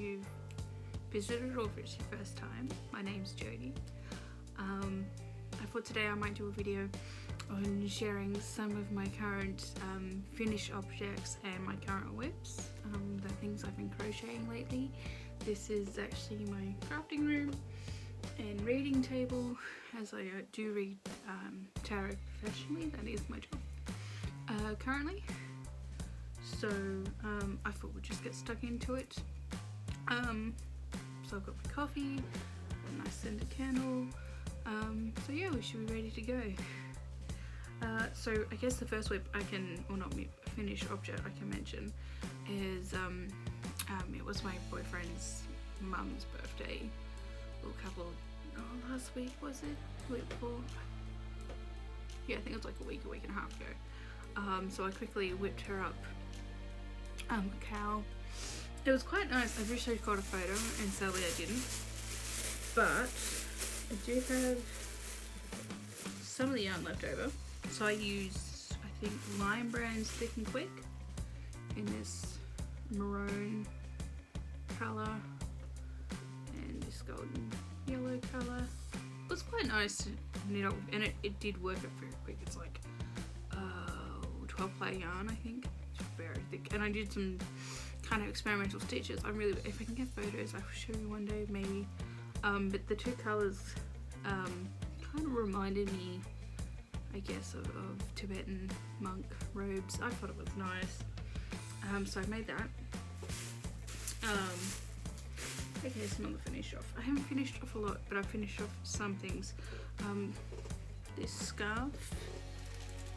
you've visited or if it's your first time. My name's Jodie. I thought today I might do a video on sharing some of my current finished objects and my current whips, the things I've been crocheting lately. This is actually my crafting room and reading table, as I do read tarot professionally. That is my job currently. So I thought we'd just get stuck into it. So I've got my coffee, a nice scented candle. So yeah, we should be ready to go. So I guess the first whip I can, or not finished object I can mention is it was my boyfriend's mum's birthday last week, was it? Week before? Yeah, I think it was like a week and a half ago. So I quickly whipped her up a cowl. It was quite nice. I wish I'd got a photo, and sadly I didn't. But I do have some of the yarn left over. So I used, I think, Lime Brand's Thick and Quick in this maroon colour and this golden yellow colour. It was quite nice to knit up, and it did work up very quick. It's like 12 play yarn, I think. It's very thick. And I did some kind of experimental stitches. If I can get photos, I'll show you one day maybe. But the two colours kind of reminded me, I guess, of Tibetan monk robes. I thought it was nice. So I made that. Okay, some other finish off. I haven't finished off a lot, but I've finished off some things. This scarf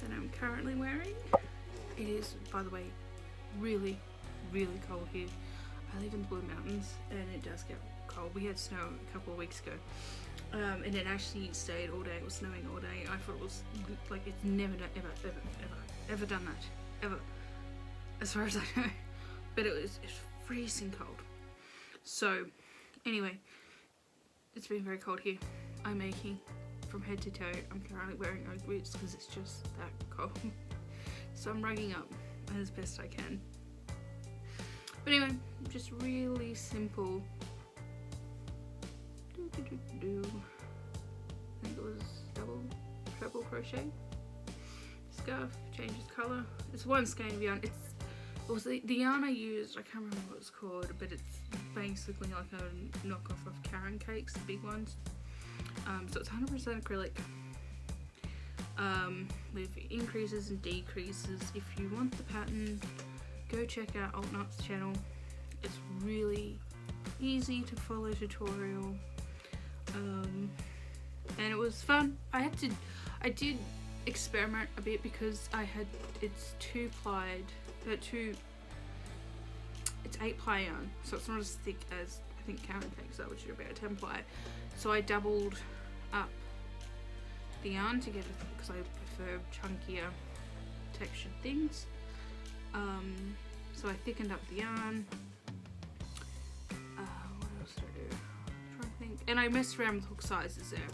that I'm currently wearing. It is, by the way, really cold here. I live in the Blue Mountains and it does get cold. We had snow a couple of weeks ago. And it actually stayed all day. It was snowing all day. I thought it was like, it's never done, ever done that, ever, as far as I know. But it's freezing cold. So anyway, it's been very cold here. I'm aching from head to toe. I'm currently wearing Ugg boots because it's just that cold. So I'm rugging up as best I can. But anyway, just really simple. I think it was treble crochet. Scarf changes colour. It's one skein of yarn. It was the yarn I used. I can't remember what it's called, but it's basically like a knockoff of Karen cakes, the big ones. So it's 100% acrylic. With increases and decreases. If you want the pattern, go check out Altnut's channel. It's really easy to follow tutorial. And it was fun. I did experiment a bit because it's 2-plied, it's 8-ply yarn, so it's not as thick as I think Karen cakes are, which are about 10-ply. So I doubled up the yarn to get it because I prefer chunkier textured things. So I thickened up the yarn. What else did I do? I'm trying to think. And I messed around with hook sizes there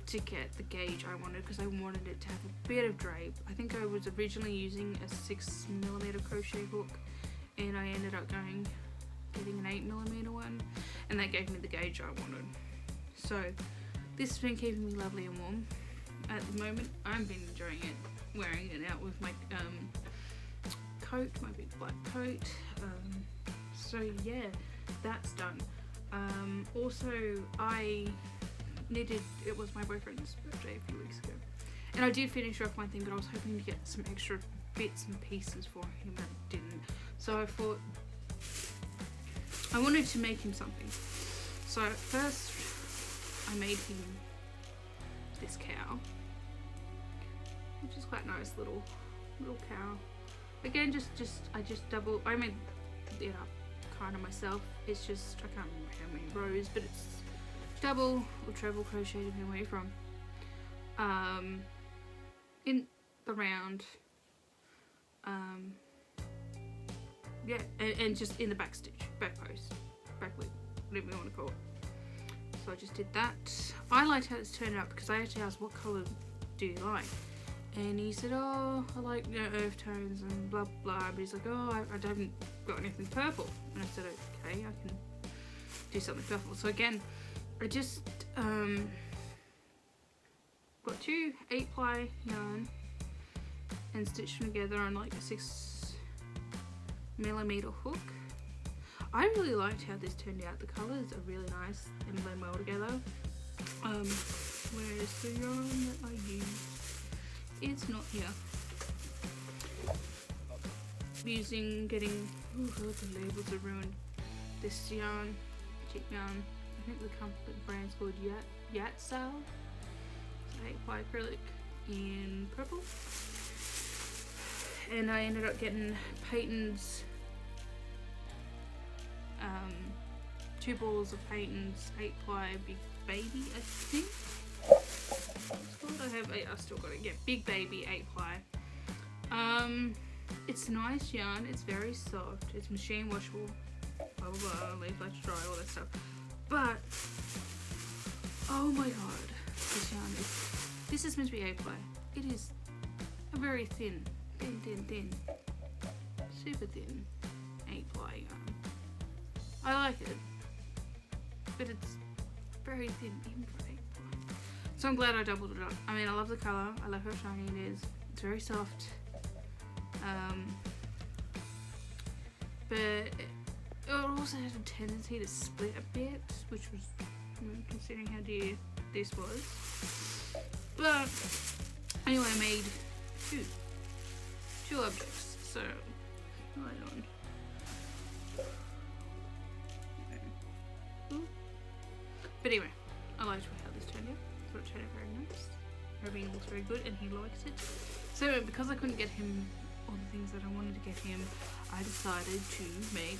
to get the gauge I wanted, because I wanted it to have a bit of drape. I think I was originally using a 6mm crochet hook, and I ended up getting an 8mm one, and that gave me the gauge I wanted. So this has been keeping me lovely and warm. At the moment, I've been enjoying it, wearing it out with my coat, my big black coat. So yeah, that's done. Also, I knitted, it was my boyfriend's birthday a few weeks ago, and I did finish off my thing, but I was hoping to get some extra bits and pieces for him, and I didn't. So I thought I wanted to make him something. So first I made him this cow, which is quite nice, little cow. Again, I made it up kind of myself. It's just, I can't remember how many rows, but it's double or treble crochet depending where you're from. In the round, yeah, and just in the back stitch, back post, back loop, whatever you want to call it. So I just did that. I liked how it's turned out because I actually asked, what colour do you like? And he said, oh, I like, you know, earth tones and blah blah, but he's like, oh, I haven't got anything purple. And I said, okay, I can do something purple. So again, I just got 2 8-ply yarn and stitched them together on like a 6mm hook. I really liked how this turned out. The colours are really nice and blend well together. Where is the yarn that I used? It's not here. Getting, oh god, the labels are ruined. This yarn, cheap yarn. I think the brand's called Yatsal. It's 8-ply acrylic in purple. And I ended up getting Peyton's 2 balls of Peyton's 8-ply Big Baby, I think. I still got it. Yeah, Big Baby 8-ply. It's nice yarn. It's very soft. It's machine washable. Blah blah blah. Leave that to dry. All that stuff. But oh my god, this yarn is. This is meant to be 8-ply. It is a very thin, super thin 8-ply yarn. I like it, but it's very thin even for 8-ply. So I'm glad I doubled it up. I mean, I love the colour. I love how shiny it is. It's very soft. But it also had a tendency to split a bit, which was, considering how dear this was. But anyway, I made two objects. So right on. But anyway, I liked how this turned out. I thought it turned out very nice. Robin looks very good and he likes it. So because I couldn't get him all the things that I wanted to get him, I decided to make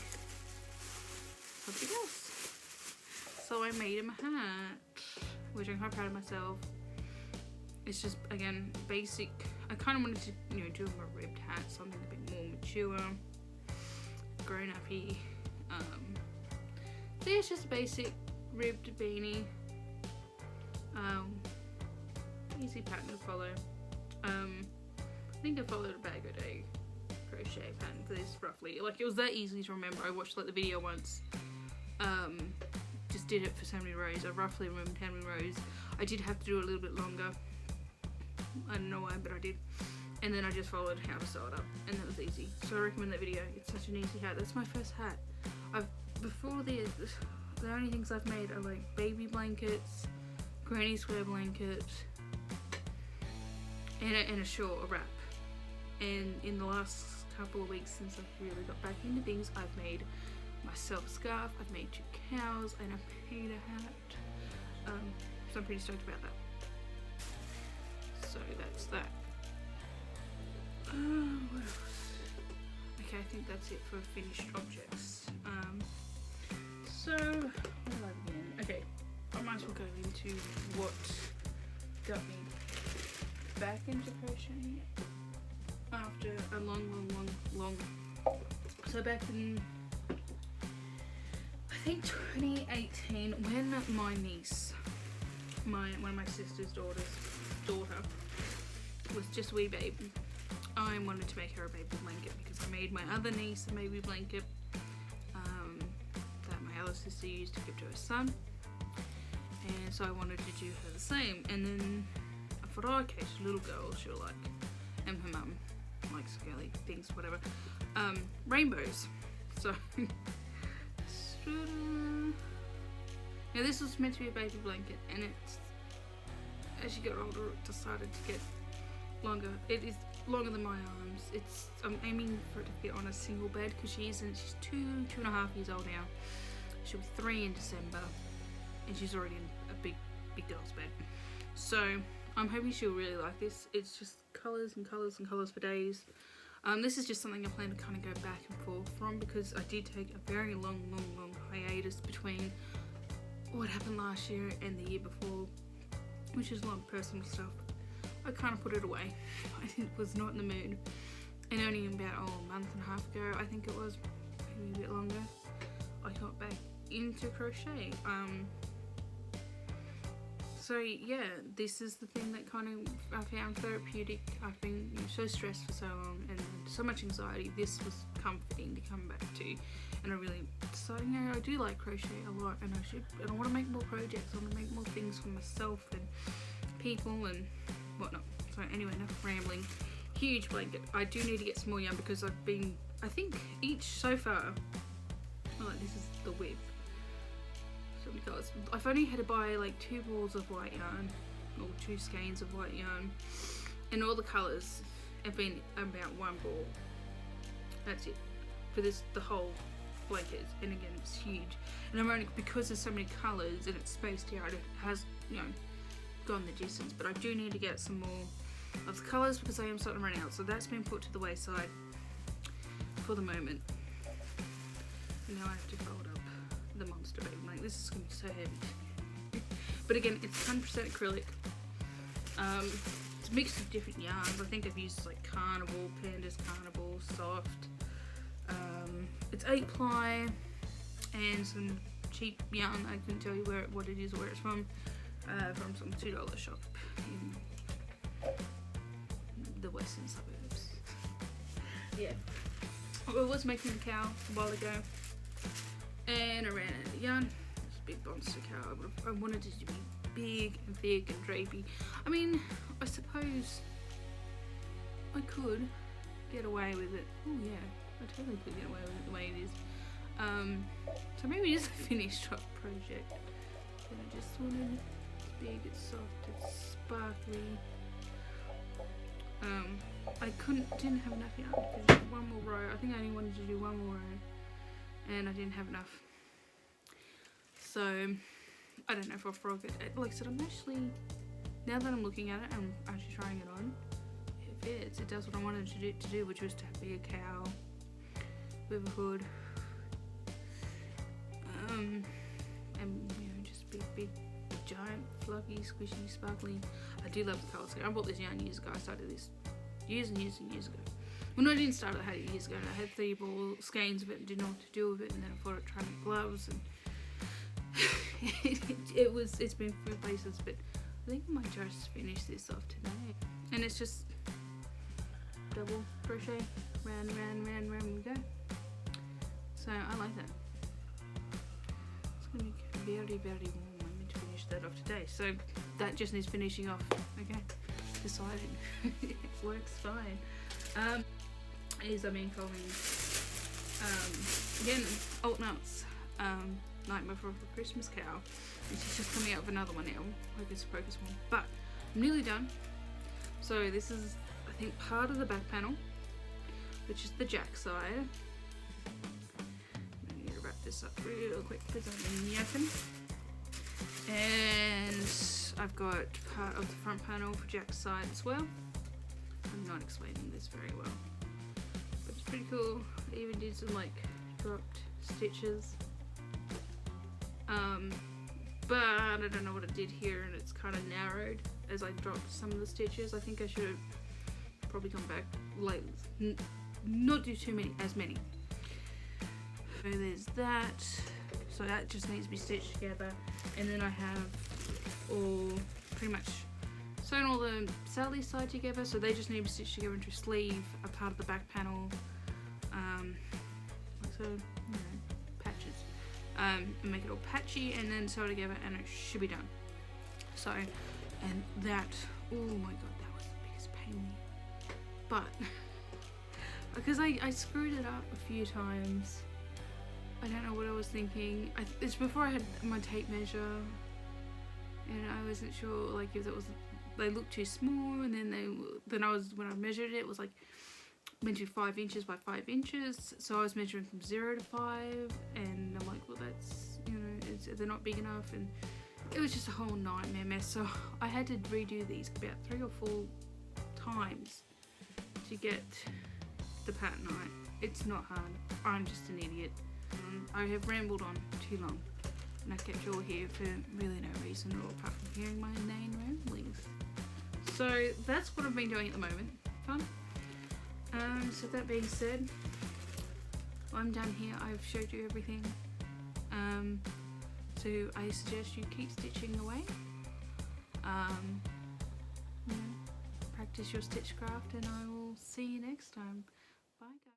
something else. So I made him a hat, which I'm quite proud of myself. It's just, again, basic. I kind of wanted to, do him a ribbed hat, something a bit more mature, grown-up-y. So yeah, it's just a basic ribbed beanie. Easy pattern to follow. I think I followed a bag a day crochet pattern for this roughly. Like, it was that easy to remember. I watched like the video once. Just did it for so many rows. I roughly remembered how many rows. I did have to do a little bit longer. I don't know why, but I did. And then I just followed how to sew it up, and that was easy. So I recommend that video. It's such an easy hat. That's my first hat. Before this, the only things I've made are like baby blankets, granny square blankets, and a shawl, a wrap. And in the last couple of weeks since I've really got back into things, I've made myself a scarf, I've made 2 cows, and I've made a hat. So I'm pretty stoked about that. So that's that. What else? Okay, I think that's it for finished objects. So, where do I begin? Okay, I might as well go into what got me back into crocheting after a long. So back in, I think 2018, when my niece, one of my sister's daughter, was just a wee baby, I wanted to make her a baby blanket because I made my other niece a baby blanket that my other sister used to give to her son, and so I wanted to do her the same. And then I thought, oh, okay, she's a little girl, she'll like, and her mum likes girly things, whatever, rainbows. So now this was meant to be a baby blanket, and it's, as she got older, it decided to get longer. It is longer than my arms. I'm aiming for it to fit on a single bed because she's 2.5 years old now. She'll be 3 in December, and she's already in a big girl's bed. So I'm hoping she'll really like this. It's just colours and colours and colours for days. This is just something I plan to kind of go back and forth from because I did take a very long hiatus between what happened last year and the year before, which is a lot of personal stuff. I kind of put it away. I was not in the mood. And only about a month and a half ago, I think it was, maybe a bit longer, I got back into crochet. So So yeah, this is the thing that kind of I found therapeutic. I've been so stressed for so long and so much anxiety. This was comforting to come back to, and I really decided, I do like crochet a lot, and I want to make more projects. I want to make more things for myself and people and whatnot. So anyway, enough rambling. Huge blanket. I do need to get some more yarn because I think each so far, this is the width. So many colours. I've only had to buy like 2 balls of white yarn, or 2 skeins of white yarn, and all the colours have been about 1 ball. That's it for the whole blanket. And again, it's huge. And I'm only, because there's so many colours and it's spaced out, it has gone the distance. But I do need to get some more of the colours because I am starting to run out. So that's been put to the wayside for the moment. And now I have to fold up the monster baby. Like, this is going to be so heavy. But again, it's 100% acrylic. It's a mix of different yarns. I think I've used like Carnival, Pandas Carnival, Soft. It's 8-ply and some cheap yarn. I couldn't tell you what it is or where it's from some $2 shop in the western suburbs. Yeah. I was making a cow a while ago, and I ran out of yarn. It's a big monster cow. I wanted it to be big and thick and drapey. I mean, I suppose I could get away with it. Oh yeah, I totally could get away with it the way it is. So maybe it's a finished up project. And I just wanted it's big, it's soft, it's sparkly. I didn't have enough yarn to do 1 more row. I think I only wanted to do 1 more row, and I didn't have enough. So I don't know if I'll frog it. Like I said, I'm actually, now that I'm looking at it, I'm actually trying it on. It fits. It does what I wanted to do, which was to be a cow with a hood, and just be big, giant, fluffy, squishy, sparkly. I do love the colours. I bought this yarn years ago. I started this years and years and years ago. Well, no, I didn't start it. I had it years ago. And I had 3 ball skeins of it and didn't know what to do with it. And then I thought I'd try to make gloves, and it's been through places. But I think I might just finish this off today. And it's just double crochet, round we go. So I like that. It's gonna be very, very warm. I'm going to finish that off today. So that just needs finishing off. Okay, decided. It works fine. I've been filming again, Alt Nuts, Nightmare for the Christmas Cow, and she's just coming out with another one now, Hocus Pocus one, but I'm nearly done. So this is, I think, part of the back panel, which is the jack side. I need to wrap this up real quick because I'm yapping. And I've got part of the front panel for Jack's side as well. I'm not explaining this very well, but it's pretty cool. I even did some like dropped stitches. But I don't know what I did here, and it's kind of narrowed as I dropped some of the stitches. I think I should have probably gone back, like not do as many. So there's that. So that just needs to be stitched together, and then I have all pretty much sewn all the Sally's side together, so they just need to be stitched together into a sleeve, a part of the back panel, so patches, and make it all patchy, and then sew it together, and it should be done. So, and that, oh my god, that was the biggest pain in the, but because I screwed it up a few times. I don't know what I was thinking. It's before I had my tape measure, and I wasn't sure like if it was, they looked too small, and then when I measured it, it was like meant to be 5 inches by 5 inches. So I was measuring from 0 to 5, and I'm like, well, that's, they're not big enough, and it was just a whole nightmare mess. So I had to redo these about 3 or 4 times to get the pattern right. It's not hard. I'm just an idiot. I have rambled on too long, and I kept you all here for really no reason, or apart from hearing my inane ramblings. So that's what I've been doing at the moment. Fun. So that being said, I'm done here. I've showed you everything. So I suggest you keep stitching away. Yeah, practice your stitchcraft, and I will see you next time.